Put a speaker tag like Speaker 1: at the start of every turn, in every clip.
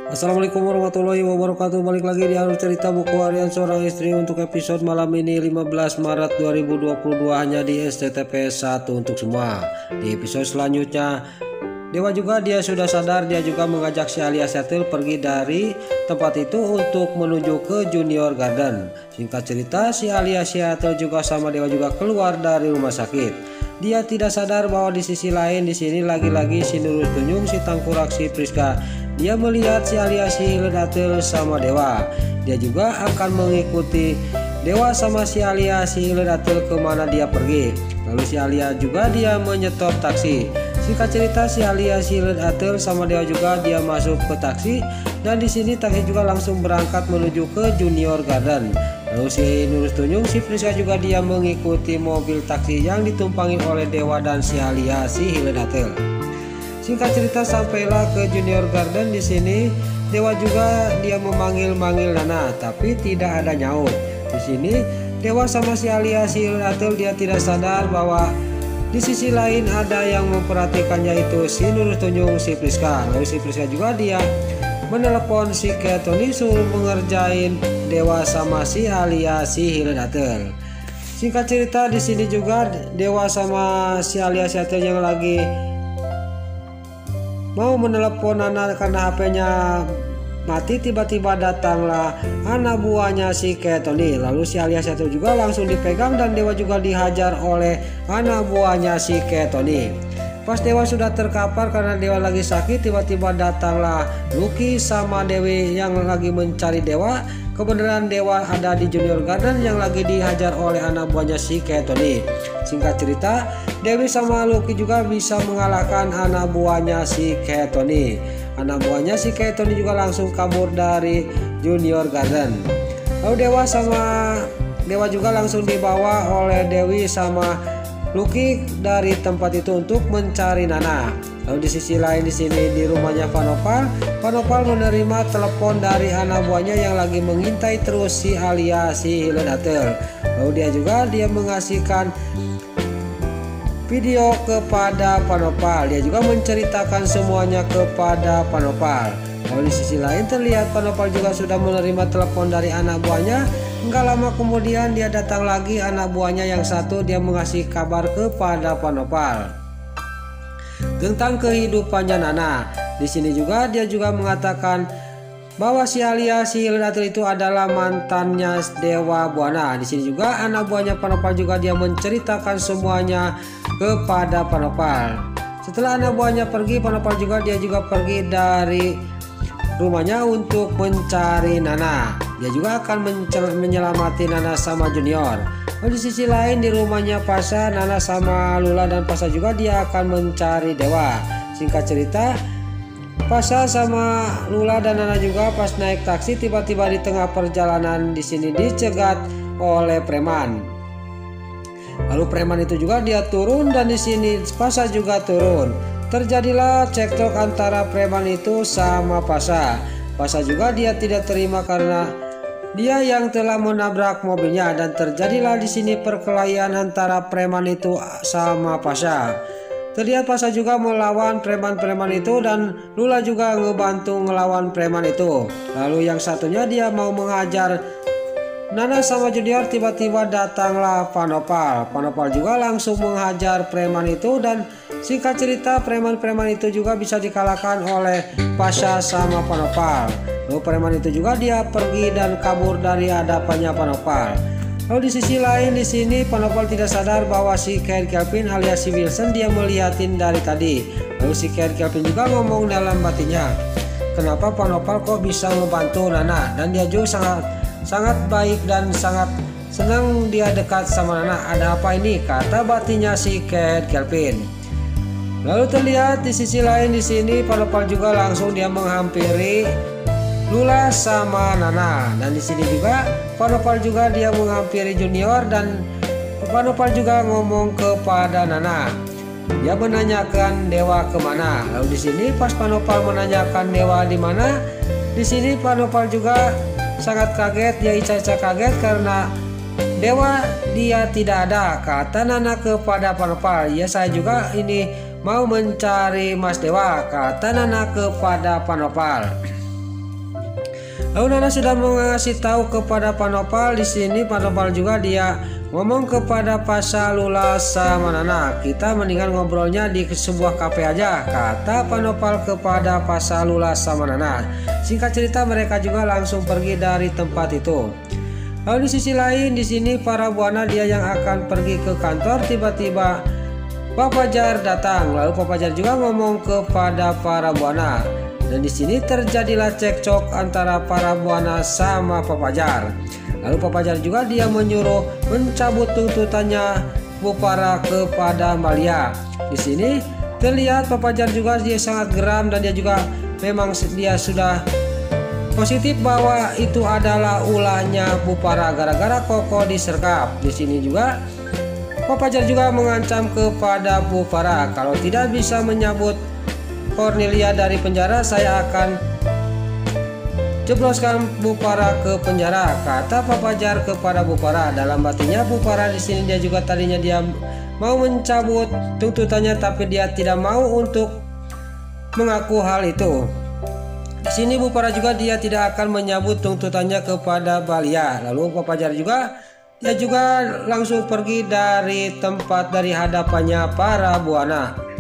Speaker 1: Assalamualaikum warahmatullahi wabarakatuh. Balik lagi di Alur Cerita Buku Harian Seorang Istri untuk episode malam ini 15 Maret 2022 hanya di STTP 1 untuk semua. Di episode selanjutnya Dewa juga dia sudah sadar, dia juga mengajak si Alia Setil pergi dari tempat itu untuk menuju ke Junior Garden. Singkat cerita, si Alia Setil juga sama Dewa juga keluar dari rumah sakit. Dia tidak sadar bahwa di sisi lain di sini lagi-lagi si Nurul Tunjung, si Tangkurak, si Priska. Dia melihat si Alia si Ledatil sama Dewa. Dia juga akan mengikuti Dewa sama si Alia si Ledatil kemana dia pergi. Lalu si Alia juga dia menyetop taksi. Singkat cerita, si Alia si Ledatil sama Dewa juga dia masuk ke taksi. Dan di sini taksi juga langsung berangkat menuju ke Junior Garden. Lalu si Nurul Tunjung, si Priska juga dia mengikuti mobil taksi yang ditumpangi oleh Dewa dan si Alia si Ledatil. Singkat cerita, sampailah ke Junior Garden. Di sini Dewa juga dia memanggil-manggil Nana, tapi tidak ada nyaut. Di sini Dewa sama si Alia si Ledatil dia tidak sadar bahwa di sisi lain ada yang memperhatikannya, itu si Nurul Tunjung, si Priska. Lalu si Priska juga dia menelepon si Ketoni suruh mengerjain Dewa sama si Alia si Ledatil. Singkat cerita, di sini juga Dewa sama si Alia si Ledatil yang lagi mau menelepon Nana karena HP-nya mati, tiba-tiba datanglah anak buahnya si Ketoni. Lalu si Alia Setil juga langsung dipegang dan Dewa juga dihajar oleh anak buahnya si Ketoni. Pas Dewa sudah terkapar karena Dewa lagi sakit, tiba-tiba datanglah Lucky sama Dewi yang lagi mencari Dewa. Kebenaran Dewa ada di Junior Garden yang lagi dihajar oleh anak buahnya si Ketoni. Singkat cerita, Dewi sama Lucky juga bisa mengalahkan anak buahnya si Ketoni. Anak buahnya si Ketoni juga langsung kabur dari Junior Garden. Lalu Dewa juga langsung dibawa oleh Dewi sama Lucky dari tempat itu untuk mencari Nana. Lalu di sisi lain di sini di rumahnya Panopal menerima telepon dari anak buahnya yang lagi mengintai terus si Alia si Ledatil. Lalu dia mengasihkan video kepada Panopal. Dia juga menceritakan semuanya kepada Panopal. Lalu di sisi lain terlihat Panopal juga sudah menerima telepon dari anak buahnya. Enggak lama kemudian dia datang lagi, anak buahnya yang satu dia mengasih kabar kepada Panopal tentang kehidupannya Nana. Di sini juga dia juga mengatakan bahwa si Alia si Ledatil itu adalah mantannya Dewa Buana. Di sini juga anak buahnya Panopal juga dia menceritakan semuanya kepada Panopal. Setelah anak buahnya pergi, Panopal juga dia juga pergi dari rumahnya untuk mencari Nana. Dia juga akan menyelamati Nana sama Junior. Lalu di sisi lain di rumahnya Pasha, Nana sama Lula dan Pasha juga dia akan mencari Dewa. Singkat cerita, Pasha sama Lula dan Nana juga pas naik taksi, tiba-tiba di tengah perjalanan di sini dicegat oleh preman. Lalu preman itu juga dia turun dan di sini Pasha juga turun. Terjadilah cekcok antara preman itu sama Pasha. Pasha juga dia tidak terima karena dia yang telah menabrak mobilnya, dan terjadilah di sini perkelahian antara preman itu sama Pasha. Terlihat Pasha juga melawan preman-preman itu dan Lula juga ngebantu ngelawan preman itu. Lalu yang satunya dia mau menghajar Nana sama Junior, tiba-tiba datanglah Panopal. Panopal juga langsung menghajar preman itu dan singkat cerita preman-preman itu juga bisa dikalahkan oleh Pasha sama Panopal. Lalu preman itu juga dia pergi dan kabur dari hadapannya Panopal. Lalu di sisi lain di sini Panopal tidak sadar bahwa si Ken Kelvin alias si Wilson dia melihatin dari tadi. Lalu si Ken Kelvin juga ngomong dalam batinnya, kenapa Panopal kok bisa membantu Nana, dan dia juga sangat baik dan sangat senang dia dekat sama Nana. Ada apa ini, kata batinnya si Ken Kelvin. Lalu terlihat di sisi lain di sini Panopal juga langsung dia menghampiri Lula sama Nana, dan di sini juga Panopal juga dia menghampiri Junior dan Panopal juga ngomong kepada Nana. Dia menanyakan Dewa kemana. Lalu di sini pas Panopal menanyakan Dewa di mana, di sini Panopal juga sangat kaget. Dia Ica kaget karena Dewa dia tidak ada. Kata Nana kepada Panopal, ya saya juga ini mau mencari Mas Dewa, kata Nana kepada Panopal. Lalu Nana sudah mengasih tahu kepada Pak Nopal. Di sini Pak Nopal juga dia ngomong kepada Pasalula sama Nana, kita mendingan ngobrolnya di sebuah kafe aja, kata Pak Nopal kepada Pasalula sama Nana. Singkat cerita mereka juga langsung pergi dari tempat itu. Lalu di sisi lain di sini para buana dia yang akan pergi ke kantor, tiba-tiba Pak Fajar datang. Lalu Pak Fajar juga ngomong kepada para buana. Dan di sini terjadilah cekcok antara para buana sama Pak Fajar. Lalu Pak Fajar juga dia menyuruh mencabut tuntutannya Bu Farah kepada Mbak Lia. Di sini terlihat Pak Fajar juga dia sangat geram dan dia juga memang dia sudah positif bahwa itu adalah ulahnya Bu Farah gara-gara Koko disergap. Di sini juga Pak Fajar juga mengancam kepada Bu Farah, kalau tidak bisa menyabut Cornelia dari penjara, saya akan jebloskan Bu Farah ke penjara, kata Pak Fajar kepada Bu Farah. Dalam batinnya Bu Farah di sini dia juga tadinya dia mau mencabut tuntutannya, tapi dia tidak mau untuk mengaku hal itu. Di sini Bu Farah juga dia tidak akan menyabut tuntutannya kepada Balia. Lalu Pak Fajar juga dia juga langsung pergi dari tempat dari hadapannya para buana.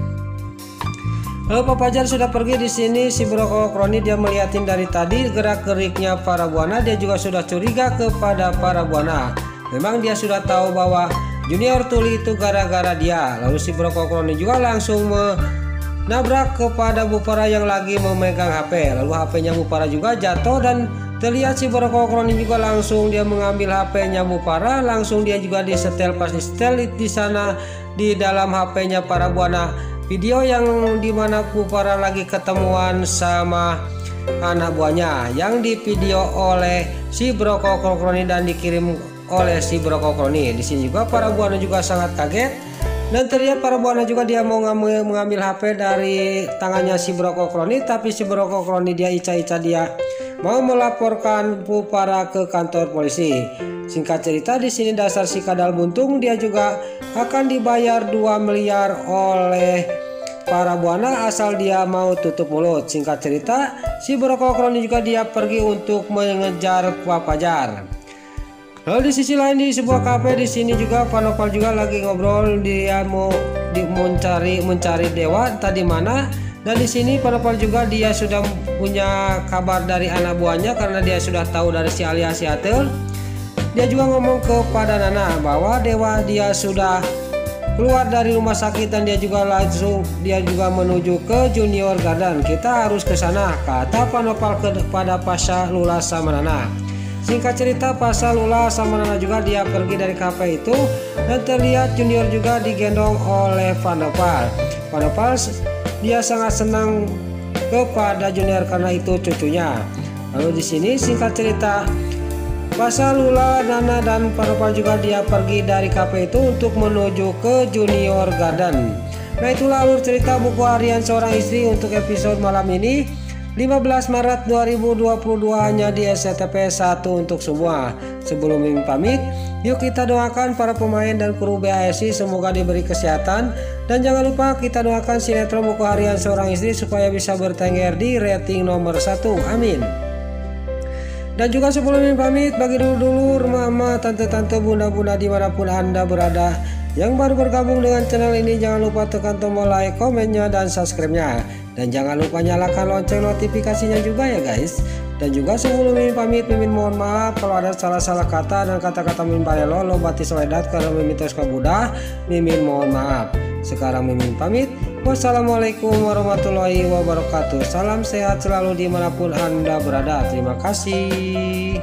Speaker 1: Lalu Pak Fajar sudah pergi. Di sini si Broko Kroni dia melihatin dari tadi gerak-geriknya para buana, dia juga sudah curiga kepada para buana. Memang dia sudah tahu bahwa Junior Tuli itu gara-gara dia. Lalu si Broko Kroni juga langsung menabrak kepada Bu Farah yang lagi memegang HP. Lalu HP-nya Bu Farah juga jatuh dan terlihat si Broko Kroni juga langsung dia mengambil HP-nya Bu Farah, langsung dia juga disetel. Pas disetel di sana di dalam HP-nya para buana video yang dimana Bu Farah lagi ketemuan sama anak buahnya yang divideo oleh si Broko Kroni dan dikirim oleh si Broko Kroni. Di sini juga para buana juga sangat kaget dan terlihat para buana juga dia mau mengambil HP dari tangannya si Broko Kroni, tapi si Broko Kroni dia ica-ica dia mau melaporkan Bu Farah ke kantor polisi. Singkat cerita di sini dasar si kadal buntung dia juga akan dibayar 2 miliar oleh para buana asal dia mau tutup mulut. Singkat cerita si Broko Kroni juga dia pergi untuk mengejar Pak Fajar. Lalu di sisi lain di sebuah kafe di sini juga Pak Nopal juga lagi ngobrol, dia mau mencari dewa tadi mana. Dan di sini Pak Nopal juga dia sudah punya kabar dari anak buahnya karena dia sudah tahu dari si Alia si Atel. Dia juga ngomong kepada Nana bahwa dewa dia sudah keluar dari rumah sakit dan dia juga menuju ke Junior Garden. Kita harus ke sana, kata Pak Nopal kepada Pasalula sama Nana. Singkat cerita Pasalula sama Nana juga dia pergi dari kafe itu dan terlihat Junior juga digendong oleh Pak Nopal. Pak Nopal dia sangat senang kepada Junior karena itu cucunya. Lalu di sini singkat cerita Pasalula, Nana dan Pak Nopal juga dia pergi dari kafe itu untuk menuju ke Junior Garden. Nah itulah alur cerita buku harian seorang istri untuk episode malam ini 15 Maret 2022 hanya di SCTV 1 untuk semua. Sebelum Mimin pamit, yuk kita doakan para pemain dan kru BASI semoga diberi kesehatan. Dan jangan lupa kita doakan sinetron buku harian seorang istri supaya bisa bertengger di rating nomor 1. Amin. Dan juga sebelum Mimin pamit, bagi dulur-dulur, mama, tante-tante, bunda-bunda dimanapun Anda berada yang baru bergabung dengan channel ini, jangan lupa tekan tombol like, komennya, dan subscribe-nya. Dan jangan lupa nyalakan lonceng notifikasinya juga ya guys. Dan juga sebelum Mimin pamit, Mimin mohon maaf kalau ada salah-salah kata dan kata-kata Mimin palelo lo batis wedat karena Mimin tos kabudah. Mimin mohon maaf. Sekarang Mimin pamit. Wassalamualaikum warahmatullahi wabarakatuh. Salam sehat selalu dimanapun Anda berada. Terima kasih.